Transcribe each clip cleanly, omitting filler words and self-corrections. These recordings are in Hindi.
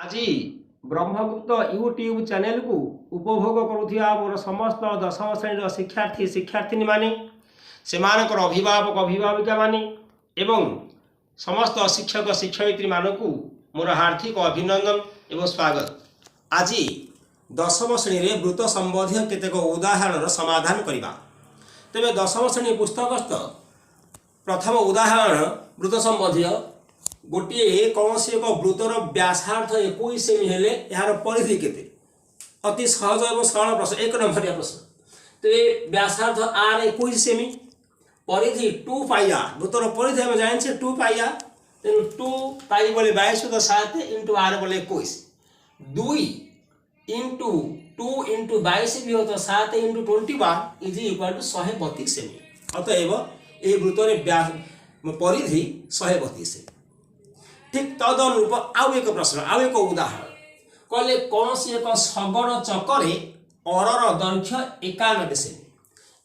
आज ब्रह्मगुप्त यूट्यूब चैनल को उपभोग करुवा मोर समस्त दशम श्रेणी शिक्षार्थी शिक्षार्थिनी माने सेमानकर अभिभावक अभिभाविका माने एवं समस्त शिक्षक शिक्षयित्री मानक मोर हार्दिक अभिनंदन एवं स्वागत। आज दशम श्रेणी में वृत्त संबंधी केतेक उदाहरण समाधान करवा। तेरे दशम श्रेणी पुस्तकस्थ प्रथम उदाहरण वृत्त संबंधी गोटे कौन से एक वृत्तर व्यासार्थ 21 सेमी हेले यार परिधि केते अति सहज और सरल प्रश्न एक नंबर प्रश्न। तो ये व्यासार्थ आर 21 सेमी परिधि 2 पाई आर वृत्तर परिधि हम जाने 2 पाई आर तेणु 2 पाई बोले 22/7 इंटू आर बोले 21 2 इंटू 2 इंटू 22 भी हो तो 7 इंटू 21 इज इक्वल टू 132 सेमी। अतएव ये वृत्तर परिधि 132 सेमी। ठीक तद अनुरूप आउ एक प्रश्न आउ एक उदाहरण कहले कौन सी एक शगड़ चक्कर अरर दैर्घ्य 91 सेमी।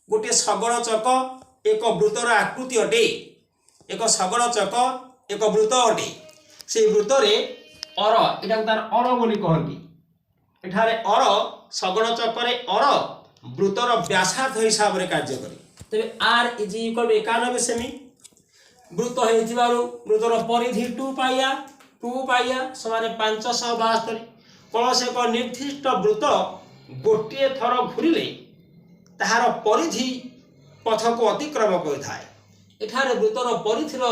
गोटे शगड़ चक एक वृत्तर आकृति अटे एक शगड़ चक एक वृत्त अटे से वृत्तर अर यहाँ तार अर बोली कहती एठारे अर शगड़ चक्कर अर वृत्तर व्यासार्थ हिसाब से कार्य करे तेज आर इज इक्वल टू 91 सेमी। वृत्त वृत्तर परिधि 2 पाइया समान 572 कौन से एक निर्दिष्ट वृत्त गोटे थर घूरिले ताहार परिधि पथ को अतिक्रम करें। वृत्तर परिधिर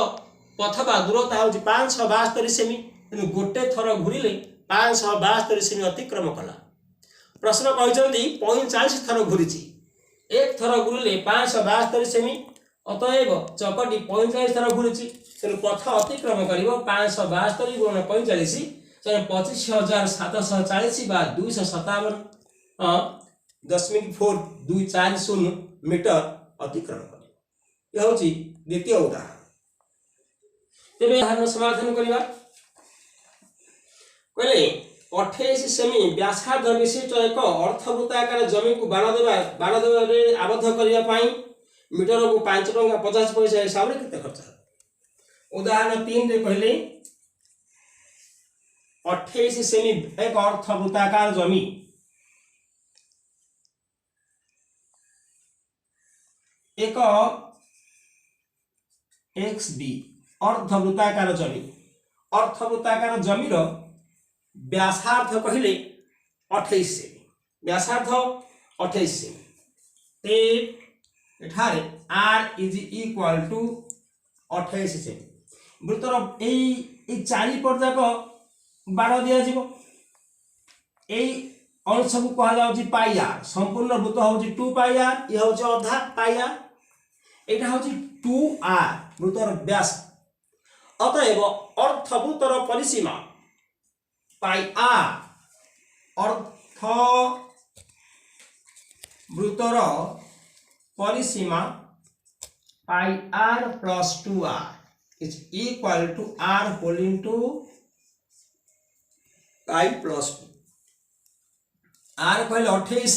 पथ बा दूरता हूँ 572 सेमी तेणु गोटे थर घूरिले 572 सेमी अतिक्रम कला। प्रश्न कहते 45 थर घूरी एक थर घूरिले 572 सेमी अतएव चकटी 45 थर घूरी तेणु पथ अतिक्रम कर 572 गुण 45 25,740 बा 257.420 मीटर अतिक्रम कर। यह हूँ द्वितीय उदाहरण। तेज उदाहरण समाधान करवा कहले 28 सेमी व्यासार्ध विशिष्ट एक अर्थवृत्ताकार जमी को बाड़ देवे आबद्ध करने मीटर को 5 टंका 50 पैसा हिसाब से केते खर्च। उदाहरण 3 रे कहले 28 सेमी एक अर्थवृत्ताकार जमी एक XB अर्धवृत्ताकार जमीर व्यासार्ध कहले 28 सेमी व्यासार्ध 28 सेमी एठारे आर इज इक्वल टू 28 सेमी। वृत्तर यही चारिपट जाक बाड़ दिज्व अंश को कह पाई आर संपूर्ण वृत्त हूँ 2 पाई आर यह हूँ अधा पाई आर यहाँ हूँ 2 आर वृत्तर व्यास। अतएव अर्थवृत्तर परिसीमा पाई आर अर्थ वृत्तर परिसीमा pi r plus 2 r is equal to r whole into pi plus 2 r कहले 28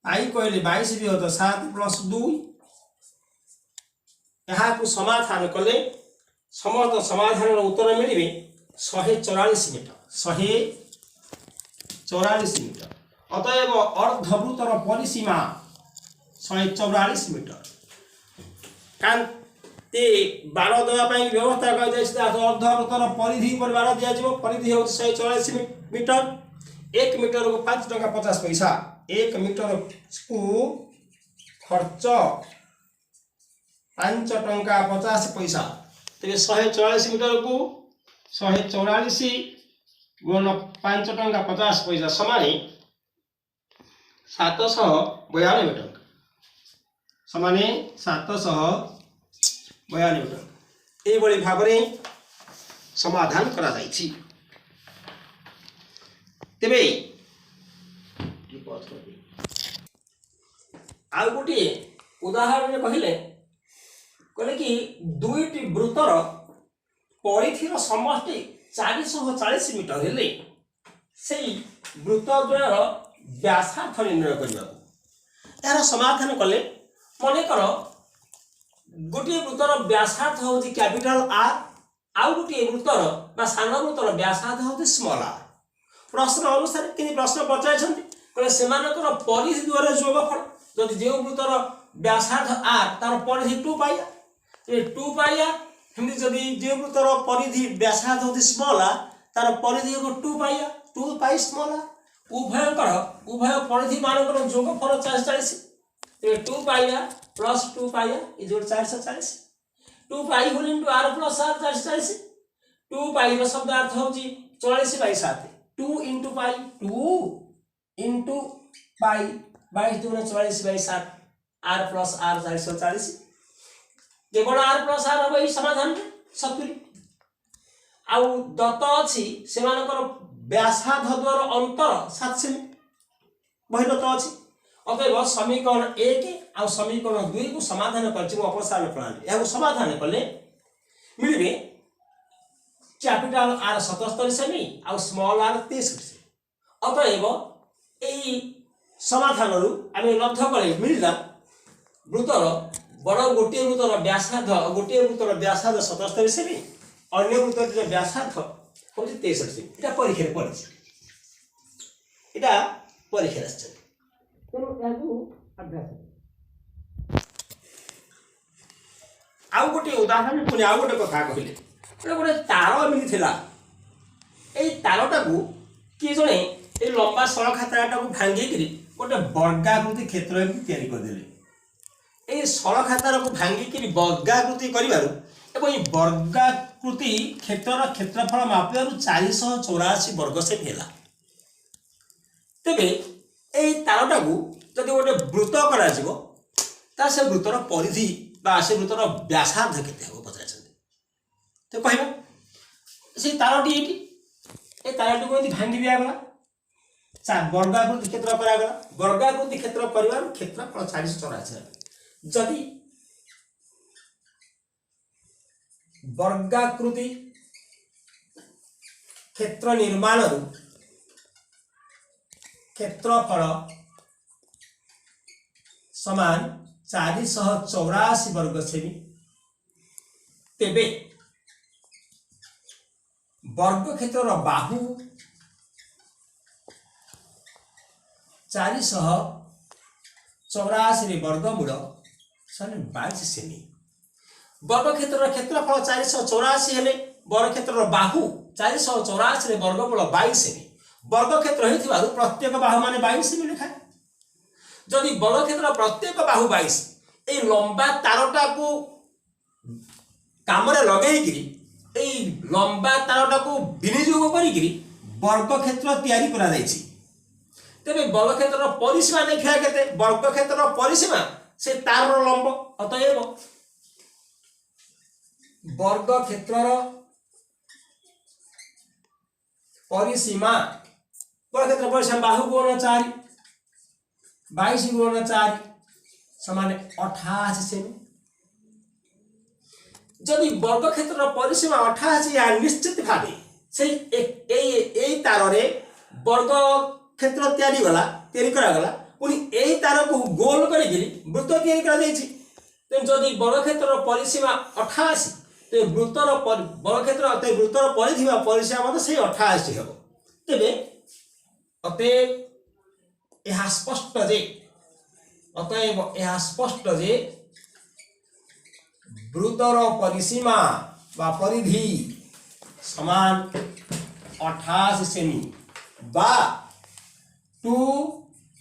पाई कहले 22 भी हो तो 7 प्लस 2 यहाँ को समाधान कले समस्त समाधान उत्तर मिले 144 मीटर 144 मीटर। अतएव अर्धवृत्तर परिसीमा 144 मीटर कांते बाड़ देवाई व्यवस्था कर अर्धवृत्तर परिधि पर बाड़ दिज्व परिधि हूँ 144 मीटर 1 मीटर को 5 टंका 50 पैसा 1 मीटर को खर्च 5 टंका 50 पैसा तेरे 144 मीटर को 144 गुण 5 टंका 50 पैसा समान 792 मीटर समान 792 मीटर ये भाव में समाधान करा जाइछि। तेबे आउ गोटे उदाहरण कहले कि दुईटी वृत्तर परिधिर समष्टि 440 मीटर हेले से वृत्तद्वयर व्यासार्थ निर्णय करने यार समाधान कले मन कर गोटे वृत्तर व्यासार्थ हूँ कैपिटल आर आउ गोटे वृत्तर बा सान वृत्तर व्यासार्ध होते स्मॉल आर। प्रश्न अनुसार कि प्रश्न पचार सेमानकर परिधि द्वारा जोगफल जदि जो वृत्तर व्यासार्ध आर तार परिधि 2 पाइया 2 पाइया हिंदी जदि जो वृत्तर परिधि व्यासार्ध होते स्मॉल आर तार परिधि हो 2 पाइया 2 पाई स्मॉल आर। उभय परिधि मानकर जोगफल 440 2 पाइया प्लस 2 पाइया is 440 2 pi whole into r plus r 440 2 pi रो शब्द अर्थ होची 44 by 7 2 into pi 2 into pi 22 दुना 44 बाई 7 आर प्लस आर 440 केवल आर प्लस आर हो समाधान सतुरी आउ दत्त अछि सेमानकर व्यासार्ध द्वार अंतर 7 सेमी बही दत्त अछि। अतएव समीकरण 1 और समीकरण 2 को समाधान कर अपसारण प्रणाली या समाधान कले मिलबे कैपिटल आर 77 सेमी और स्मॉल आर 63 सेमी। अतएव एई समाधान रु आमे लब्ध कले मिलला वृत्तर बड़ गोटे वृत्तर व्यासार्ध गोटे वृत्तर व्यासार्ध 77 सेमी अन्य वृत्तर व्यासार्ध होची 63 सेमी। एटा परीक्षा पड़े एटा परीक्षा आछे तेणु याकू अभ्यास आउ गोटे उदाहरण पुणी आउ गोटे कथा कहले गोटे तार मिलथिला एई तारटा को कि जणे ए लंबा सड़क तारटा को भांगी करी गोटे वर्गाकृति क्षेत्र तैयारी कर देले। ए सड़क तार को भांगी करी वर्गाकृति करिवारु एवं ए वर्गाकृति क्षेत्रर क्षेत्रफल मापिबारु 484 वर्ग सेमी हेला। तेबे एई तारटा को जदि गोटे वृत्त करा जिवो ता से वृत्तर परिधि बा से वृत्तर व्यासार्ध केते हो पचारछन तो कहबा से तारटी एटी ए तारटी को भांगी दिया गला वर्गाकृति क्षेत्र करा गला वर्गाकृति क्षेत्र परिवार क्षेत्रफल 484 जदि वर्गाकृति क्षेत्र निर्माण क्षेत्रफल समान 484 वर्ग सेमी तेबे वर्ग क्षेत्र बाहु 484 वर्गमूल 22 सेमी। वर्ग क्षेत्र क्षेत्रफल 484 हेले वर्ग क्षेत्र बाहु 484 वर्गमूल 22 सेमी। वर्ग क्षेत्र हेतिबारु प्रत्येक बाहु माने 22 सेमी लिखा। जदि वर्ग क्षेत्र प्रत्येक बाहु 22 ए लंबा तारटा को काम रे लगेई ए लंबा तारटा को विनियोग करी वर्ग क्षेत्र तैयारी करा जायछि। तेबे वर्ग क्षेत्र परिसीमा देखा केते वर्ग क्षेत्र परिसीमा से तार लंब अतएव वर्ग क्षेत्र परिसीमा वर्ग क्षेत्र परिसीमा बाहु गुण 4 22 गुण 4 समान 88 सेमी। जदि वर्ग क्षेत्र परिसीमा 88 या निश्चित भावे से ए तार रे वर्ग क्षेत्र तैयारी करा गला पुनी एही तार को गोल करी वृत्त तैयारी करा जायछि। तेन जदि वर्ग क्षेत्र परिसीमा 88 ते वृत्तर वर्ग क्षेत्र ते वृत्तर परिधि परिसीमा मत से 88 हेबो। तेबे अतएव यह स्पष्ट जे वृत्तर परिसीमा वा परिधि समान 88 सेमी बा 2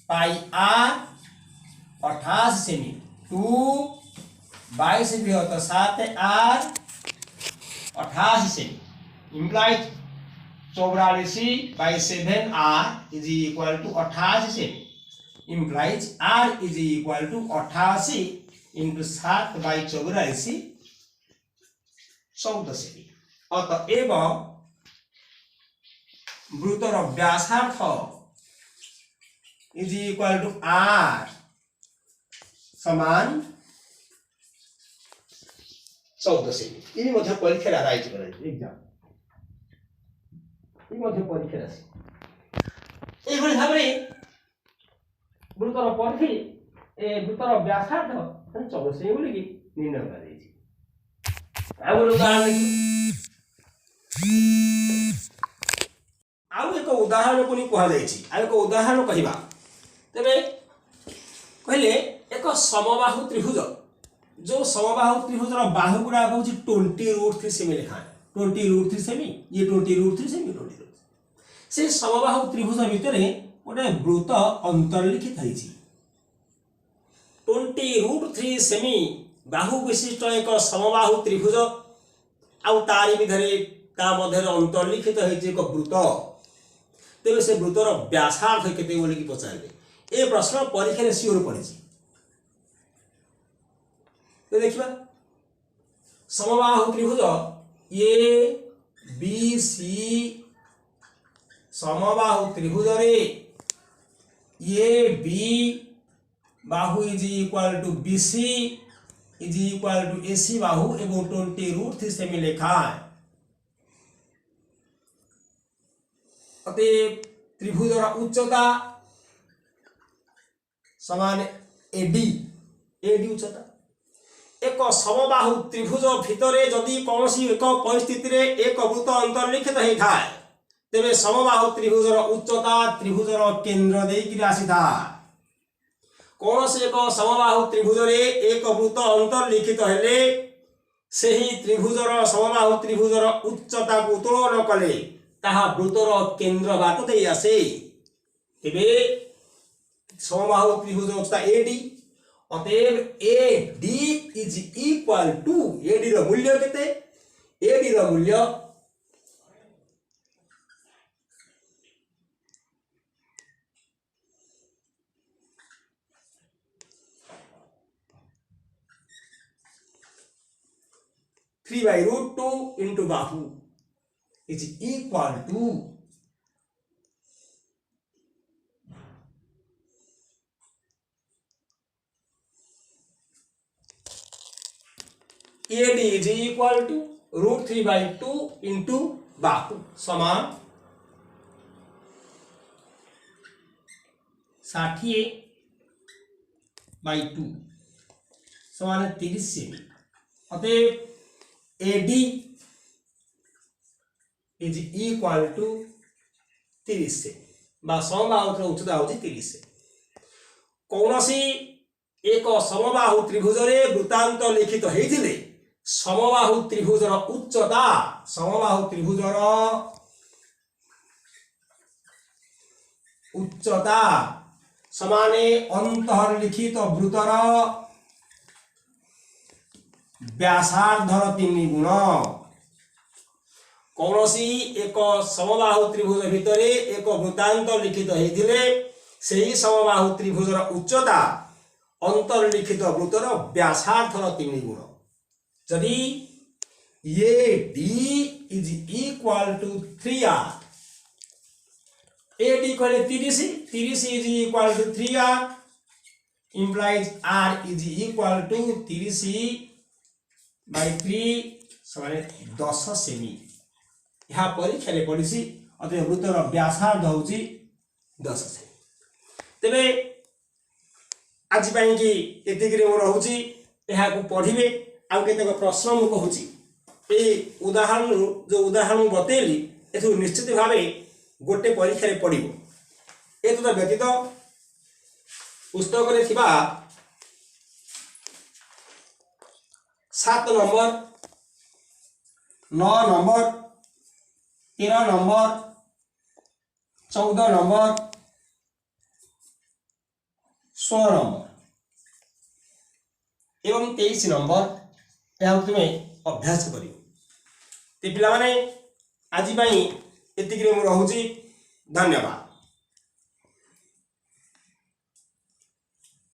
पाई आर 88 सेमी 2 22 बृहत 7 आर 88 सेमी implies 84/7 R is equal to 88 सेमी implies r is equal to 88 into 7/84 14 सेमी। अतएव वृत्तर व्यासार्ध is equal to r समान 14 सेमी। ये मध्य परीक्षा राइट करे एग्जाम ये मध्य परीक्षा राशि एभली भाबरे वृत्तर परिधि ए वृत्तर व्यासार्ध 14 सेमी बोली निर्णय करा जायछि। आ उदाहरण आउ एक उदाहरण को कह एक उदाहरण कहवा तेरे कहले एक समबाहु त्रिभुज जो समबाहु त्रिभुजर बाहु गुड़ाक हूँ 20√3 सेमी लिखा है 20√3 सेमी ये 20√3 सेमी 20 से समबाहु त्रिभुज भितर गोटे वृत्त अंतर्लिखित है 20√3 सेमी बाहु विशिष्ट एक समबाहु त्रिभुज आउ तारी भितर ता मध्य अंतर्लिखित है एक वृत्त तेज से वृत्तर व्यासार्थ केते बोली कि पचारे ए प्रश्न परीक्षा सियोर पड़ी तो देखिए समबाहु त्रिभुज ए बी सी समबाहु त्रिभुज रे ए बी बाहु is equal to B C is equal to A C बाहु एवं 20√3 सेमी लिखा है अतएव त्रिभुजर उच्चता समान एडी उच्चता एक समबाहु त्रिभुज भितर जदि कौन एक परिस्थिति रे एक वृत्त अंतर्लिखित होता है तेरे समबाहु त्रिभुजर उच्चता त्रिभुजर केन्द्र देकी आसी था कौन से एक समबाहु त्रिभुज रे एक वृत्त अंतर्लिखित हेले सही त्रिभुजर समबाहु त्रिभुजर उच्चता को उत्तोलन कले ताहा वृत्तर केन्द्र बाट दे आसे तेबे समबाहु त्रिभुज उच्चता एडी अतएव AD is equal to AD रो मूल्य केते AD रो मूल्य (3/√2) into Bahu is equal to AD is equal to √3/2 into बाहु समान 60/2 समान 30 सेमी अतएव AD is equal to 30 से समबाहु उच्चता होची 30 से कौन सी एक समबाहु त्रिभुज रे वृत्तांत लिखित होइथिले समबाहु त्रिभुजर उच्चता समबाहु त्रिभुजर उच्चता समाने अंतर्लिखित वृत्तर व्यासार्धर 3 गुण कौन सी एक समबाहु त्रिभुज भितर एक वृत्तांत लिखित होइथिले सेही समबाहु त्रिभुजर उच्चता अंतर्लिखित वृत्तर व्यासार्थर 3 गुण जदि AD is equal to 3R AD कहले 30 is equal to 3R implies R is equal to 30/3 समान 10 सेमी यहाँ परीक्षा पड़ी अतः वृत्तर व्यासार्ध होची 10 सेमी तेबे आज कि एतिक रोचे यहाँ पढ़े आउ केतक प्रश्न मु कहूँ ये उदाहरण जो उदाहरण बतेली ए निश्चित भाव गोटे परीक्षा पड़ो ए व्यतीत पुस्तक रे थिबा 7 number 9 number 13 number 14 number 16 number एवं 23 नंबर यह तुम्हें अभ्यास कर पिला आज एतिक रोचे धन्यवाद।